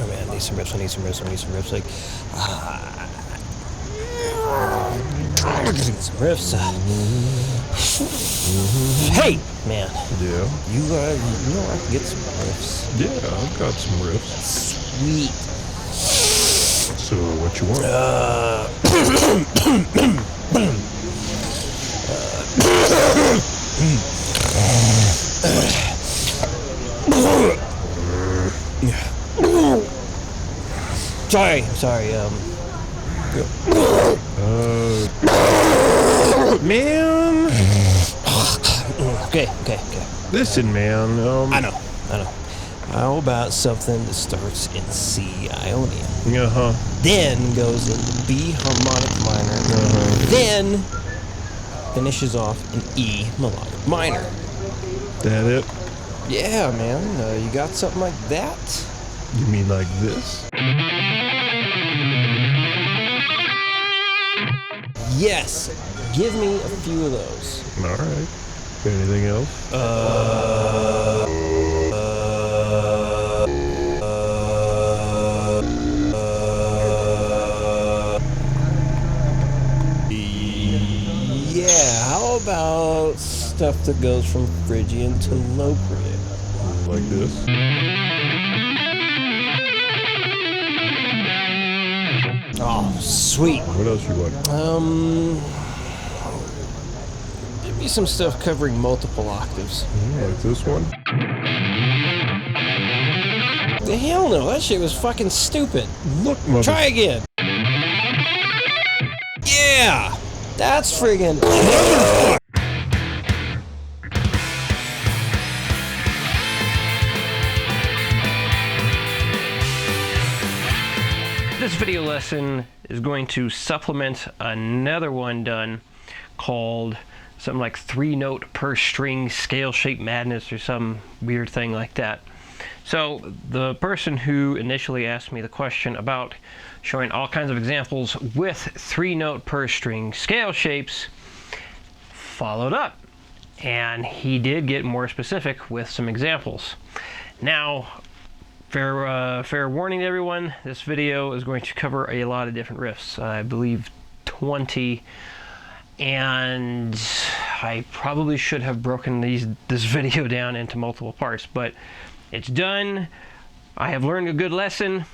Oh man, I need some riffs. Like, I'm gonna get some riffs. Hey, man. Yeah. You know I can get some riffs. Yeah, I've got some riffs. Sweet. So, what you want? Sorry. Man. Okay. Listen, man. I know. How about something that starts in C Ionian, then goes into B harmonic minor, then finishes off in E melodic minor? That it? Yeah, man. You got something like that? You mean like this? Yes. Give me a few of those. All right. Anything else? Yeah, how about stuff that goes from Phrygian to locrian? Like this? Oh, sweet. What else you want? Give me some stuff covering multiple octaves. Like this one? The hell no, that shit was fucking stupid. Look, Try again. Yeah, that's friggin'. This video lesson is going to supplement another one done called something like 3-note per string scale shape madness or some weird thing like that. So the person who initially asked me the question about showing all kinds of examples with 3-note per string scale shapes followed up, and he did get more specific with some examples. Now, fair warning to everyone, this video is going to cover a lot of different riffs. I believe 20, and I probably should have broken this video down into multiple parts, but it's done. I have learned a good lesson.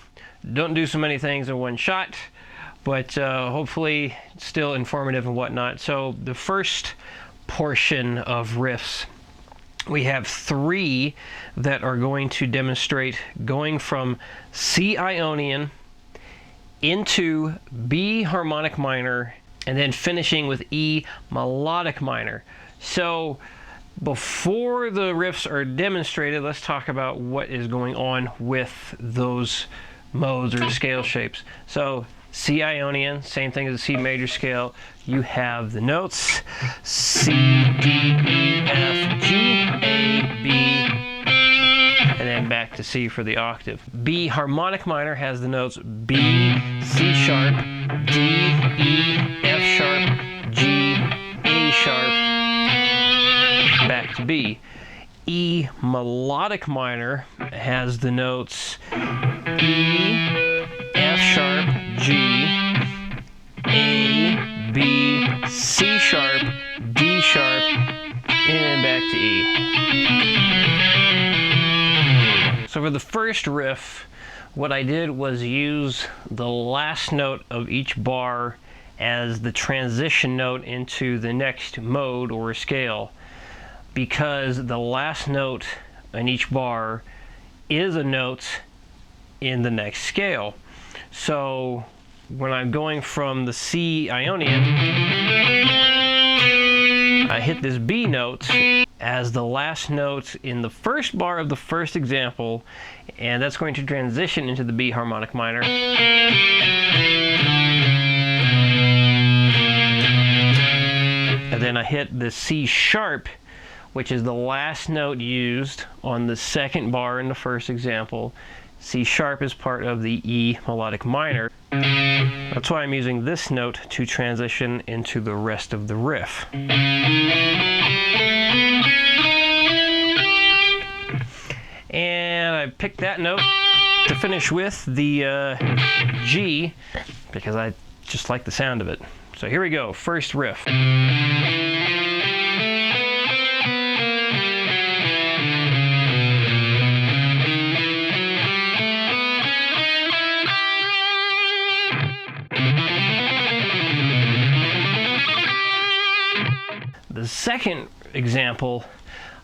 Don't do so many things in one shot, but hopefully it's still informative and whatnot. So the first portion of riffs, we have 3 that are going to demonstrate going from C Ionian into B harmonic minor and then finishing with E melodic minor. So before the riffs are demonstrated, let's talk about what is going on with those modes or scale shapes. So C Ionian, same thing as the C major scale. You have the notes C, D, E, F, G, A, B, and then back to C for the octave. B harmonic minor has the notes B, C sharp, D, E, F sharp, G, A sharp, back to B. E melodic minor has the notes E, F sharp, G, A, B, C sharp, D sharp, and then back to E. So for the first riff, what I did was use the last note of each bar as the transition note into the next mode or scale, because the last note in each bar is a note in the next scale. So when I'm going from the C Ionian, I hit this B note as the last note in the first bar of the first example, and that's going to transition into the B harmonic minor. And then I hit the C sharp, which is the last note used on the second bar in the first example. C sharp is part of the E melodic minor. That's why I'm using this note to transition into the rest of the riff. And picked that note to finish with, the G, because I just like the sound of it. So here we go, first riff. The second example,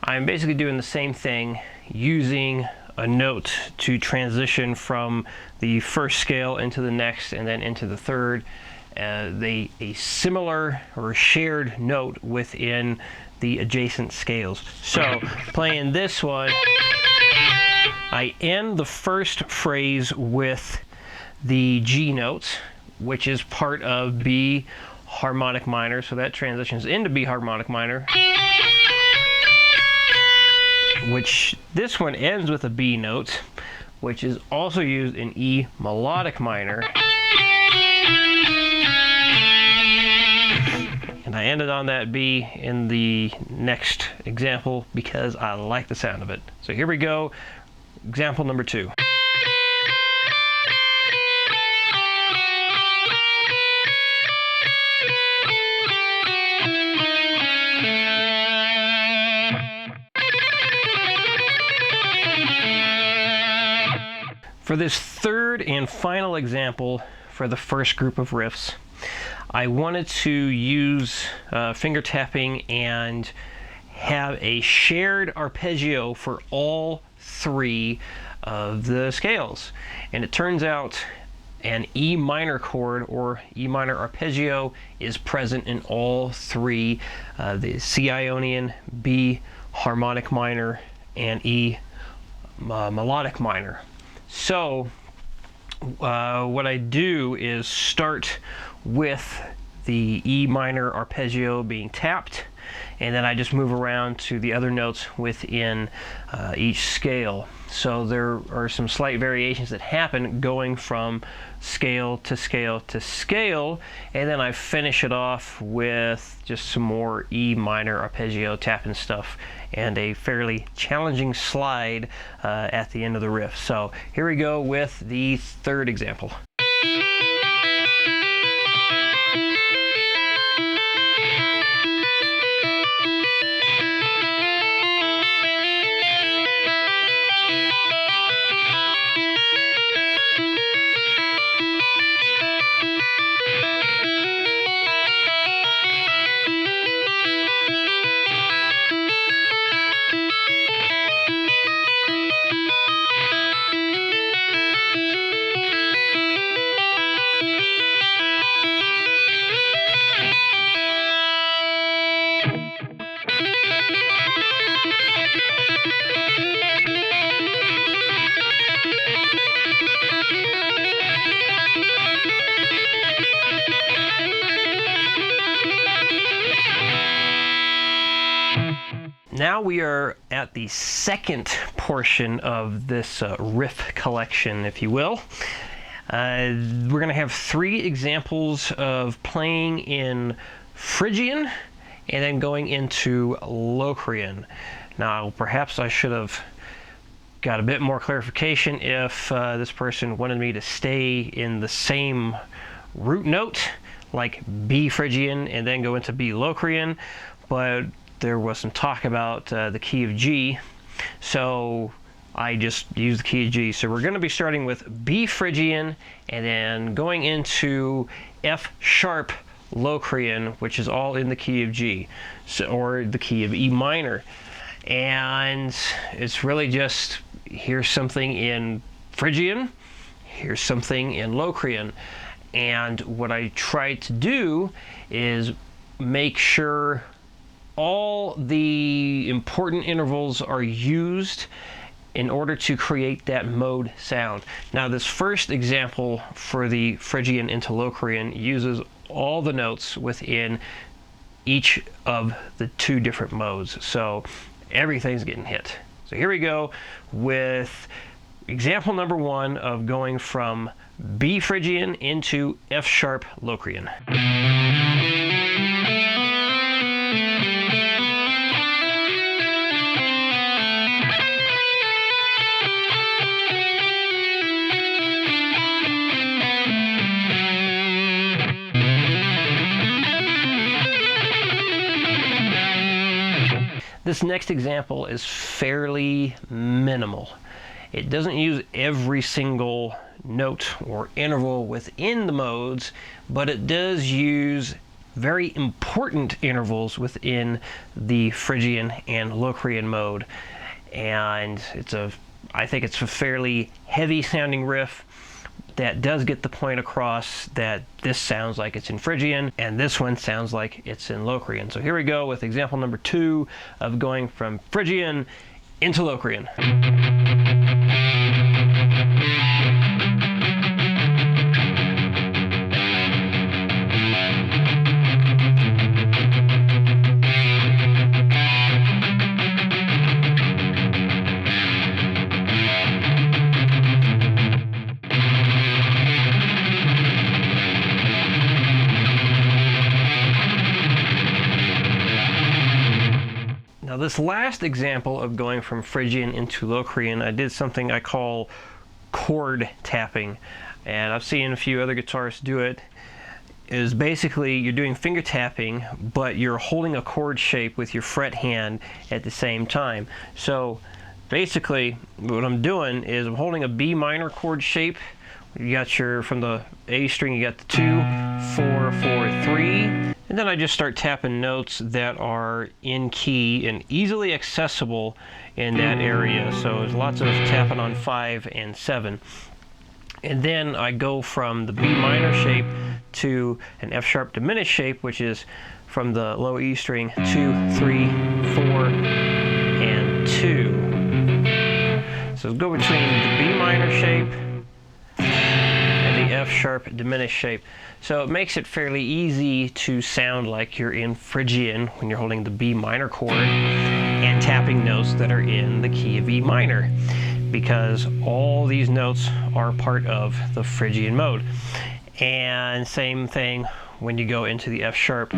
I'm basically doing the same thing, using a note to transition from the first scale into the next and then into the third. A similar or shared note within the adjacent scales. So playing this one, I end the first phrase with the G note, which is part of B harmonic minor, so that transitions into B harmonic minor, which this one ends with a B note, which is also used in E melodic minor. And I ended on that B in the next example because I like the sound of it. So here we go, example number 2. For this third and final example for the first group of riffs, I wanted to use finger tapping and have a shared arpeggio for all 3 of the scales. And it turns out an E minor chord or E minor arpeggio is present in all 3, the C Ionian, B harmonic minor, and E melodic minor. So what I do is start with the E minor arpeggio being tapped, and then I just move around to the other notes within each scale. So there are some slight variations that happen going from scale to scale to scale, and then I finish it off with just some more E minor arpeggio tapping stuff and a fairly challenging slide at the end of the riff. So here we go with the third example. Now we are at the second portion of this riff collection, if you will. We're going to have 3 examples of playing in Phrygian and then going into locrian. Now, perhaps I should have got a bit more clarification if this person wanted me to stay in the same root note, like B Phrygian and then go into B locrian, but there was some talk about the key of G, so I just used the key of G. So we're going to be starting with B Phrygian and then going into F sharp locrian, which is all in the key of G, so, or the key of E minor. And it's really just, here's something in Phrygian, here's something in locrian. And what I try to do is make sure all the important intervals are used in order to create that mode sound. Now, this first example for the Phrygian into locrian uses all the notes within each of the 2 different modes, so everything's getting hit. So here we go with example number 1 of going from B Phrygian into F sharp locrian. This next example is fairly minimal. It doesn't use every single note or interval within the modes, but it does use very important intervals within the Phrygian and Locrian mode. And I think it's a fairly heavy sounding riff that does get the point across that this sounds like it's in Phrygian and this one sounds like it's in Locrian. So here we go with example number 2 of going from Phrygian into Locrian. Now this last example of going from Phrygian into Locrian, I did something I call chord tapping, and I've seen a few other guitarists do it. Is basically you're doing finger tapping, but you're holding a chord shape with your fret hand at the same time. So basically what I'm doing is I'm holding a B minor chord shape. You got your, from the A string, you got the 2, 4, 4, 3, and then I just start tapping notes that are in key and easily accessible in that area. So there's lots of tapping on 5 and 7. And then I go from the B minor shape to an F sharp diminished shape, which is from the low E string 2, 3, 4, and 2. So go between the B minor shape and the F sharp diminished shape. So it makes it fairly easy to sound like you're in Phrygian when you're holding the B minor chord and tapping notes that are in the key of E minor, because all these notes are part of the Phrygian mode. And same thing when you go into the F sharp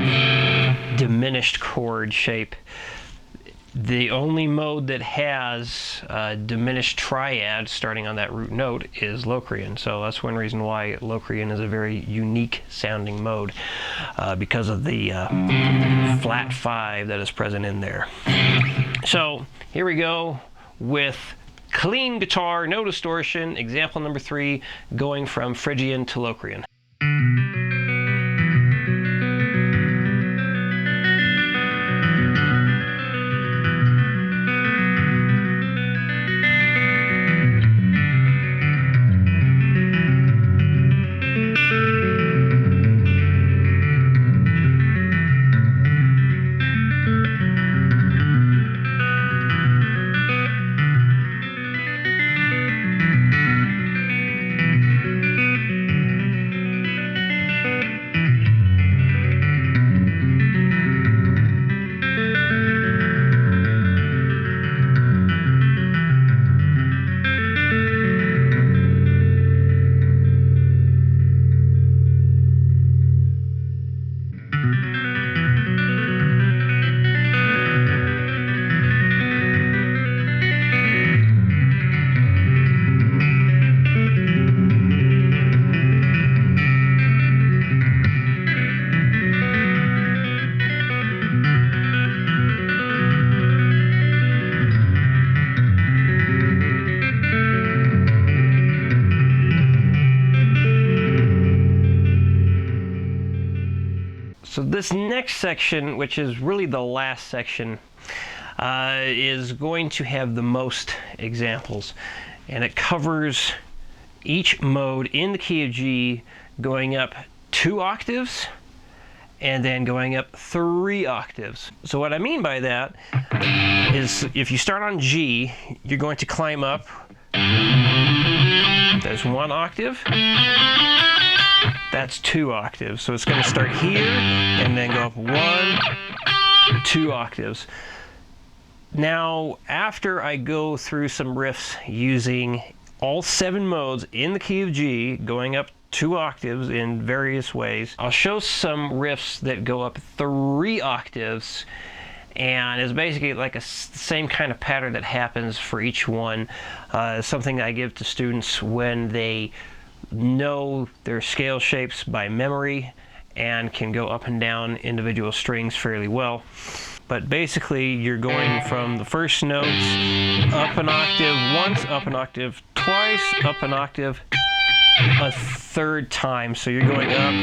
diminished chord shape. The only mode that has a diminished triad starting on that root note is Locrian. So that's one reason why Locrian is a very unique sounding mode, because of the flat 5 that is present in there. So here we go with clean guitar, no distortion, example number 3, going from Phrygian to Locrian. So this next section, which is really the last section, is going to have the most examples, and it covers each mode in the key of G, going up 2 octaves and then going up 3 octaves. So what I mean by that is if you start on G, you're going to climb up. There's 1 octave. That's 2 octaves. So it's going to start here and then go up 1, 2 octaves. Now, after I go through some riffs using all 7 modes in the key of G, going up 2 octaves in various ways, I'll show some riffs that go up 3 octaves, and it's basically like the same kind of pattern that happens for each one. Something I give to students when they know their scale shapes by memory and can go up and down individual strings fairly well. But basically, you're going from the first notes up an octave once, up an octave twice, up an octave a third time. So you're going up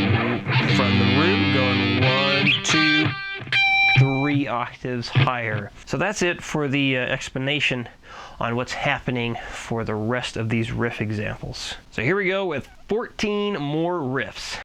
from the root, going 1, 2, 3 octaves higher. So that's it for the explanation on what's happening for the rest of these riff examples. So here we go with 14 more riffs.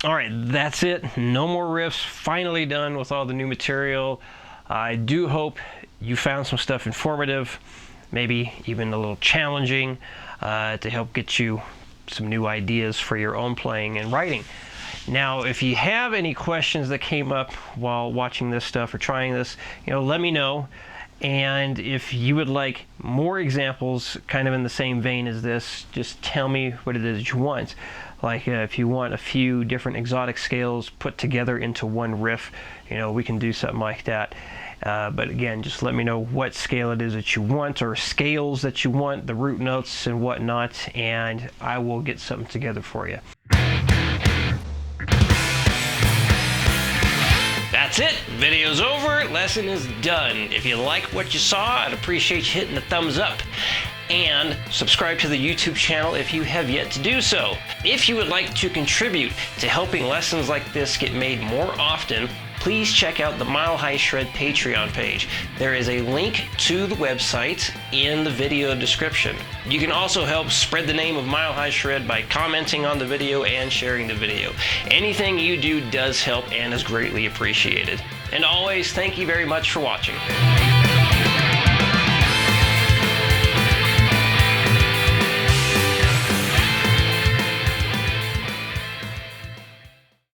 Alright, that's it. No more riffs. Finally done with all the new material. I do hope you found some stuff informative, maybe even a little challenging, to help get you some new ideas for your own playing and writing. Now, if you have any questions that came up while watching this stuff or trying this, let me know. And if you would like more examples kind of in the same vein as this, just tell me what it is that you want. Like if you want a few different exotic scales put together into one riff, we can do something like that. But again, just let me know what scale it is that you want, or scales that you want, the root notes and whatnot, and I will get something together for you. That's it. Video's over. Lesson is done. If you like what you saw, I'd appreciate you hitting the thumbs up. And subscribe to the YouTube channel if you have yet to do so. If you would like to contribute to helping lessons like this get made more often, please check out the Mile High Shred Patreon page. There is a link to the website in the video description. You can also help spread the name of Mile High Shred by commenting on the video and sharing the video. Anything you do does help and is greatly appreciated. And always, thank you very much for watching.